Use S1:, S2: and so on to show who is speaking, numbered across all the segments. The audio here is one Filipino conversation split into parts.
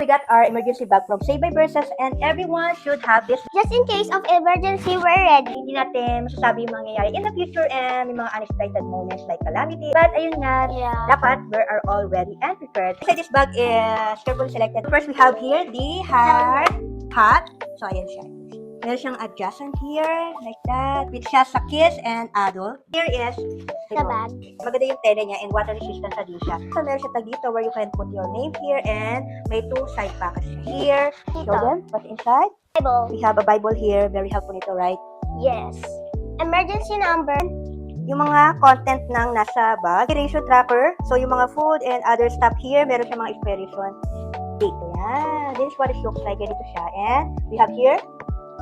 S1: We got our emergency bag from Save by Versus and everyone should have this.
S2: Just in case of emergency, we're ready.
S1: Hindi natin masasabi yung mangyayari in the future and may mga unexpected moments like calamity. But ayun nga, dapat we are all ready and prepared. So this bag is carefully selected. First, we have here the hard hat. So ayan siya. Meron siyang adjustment here, like that, which has sa kids and adult. Here is
S2: The bag.
S1: maganda yung tela niya and water resistant sa din siya. So meron siya tag dito where you can put your name here and may 2 side pockets siya. Here, show them what's inside.
S2: Bible.
S1: We have a Bible here, very helpful nito, right?
S2: Yes. Emergency number.
S1: Yung mga content ng nasa bag. Ration tracker. So yung mga food and other stuff here, meron siya mga expiration date. Yeah, this is what it looks like. Ganito siya. And we have here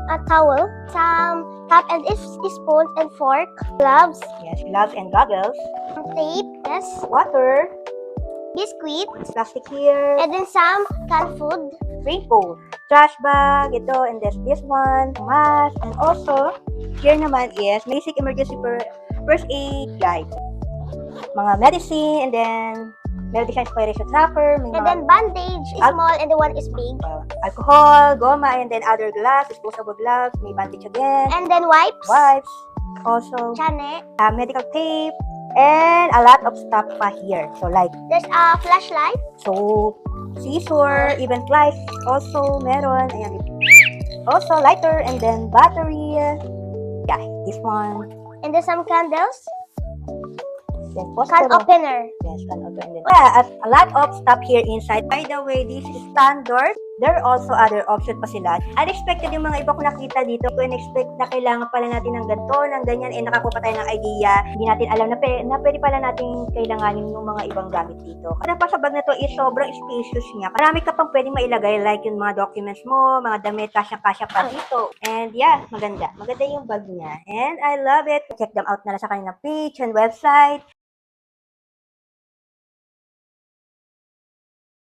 S2: A towel. Some cup and spoon and fork. Gloves.
S1: yes, gloves and goggles,
S2: Tape. Yes.
S1: water,
S2: Biscuit.
S1: plastic here,
S2: And then some canned food.
S1: raincoat, trash bag, ito, and this one, mask, and also, here naman is basic emergency first aid guide. Mga medicine, and then, meron din siyang inspiration tracker, may
S2: And
S1: mga
S2: then bandage is small and the one is big.
S1: alcohol, goma, and then other gloves, disposable gloves, may bandage again,
S2: And then wipes.
S1: wipes, also,
S2: Chane.
S1: medical tape, and a lot of stuff pa here. So, like,
S2: There's a flashlight.
S1: soap, scissor, even pliers, also meron, ayan, also lighter, and then battery, yeah, this one,
S2: And then some candles.
S1: then
S2: Can
S1: phosphorus.
S2: opener.
S1: Yes, can open. And then, yeah, a lot of stuff here inside. By the way, this is standard. There are also other options pa sila. Unexpected yung mga iba ko nakita dito. Kung expect na kailangan pala natin ng ganito, ng ganyan, eh nakakuha pa tayo ng idea. Hindi natin alam na pwede pala natin kailanganin ng mga ibang gamit dito. Kasi pa sa bag na to is sobrang spacious niya. Marami ka pang pwedeng mailagay like yung mga documents mo, mga damit, kasya-kasya pa dito. And yeah, maganda. Maganda yung bag niya. And I love it. Check them out na lang sa kanilang page and website.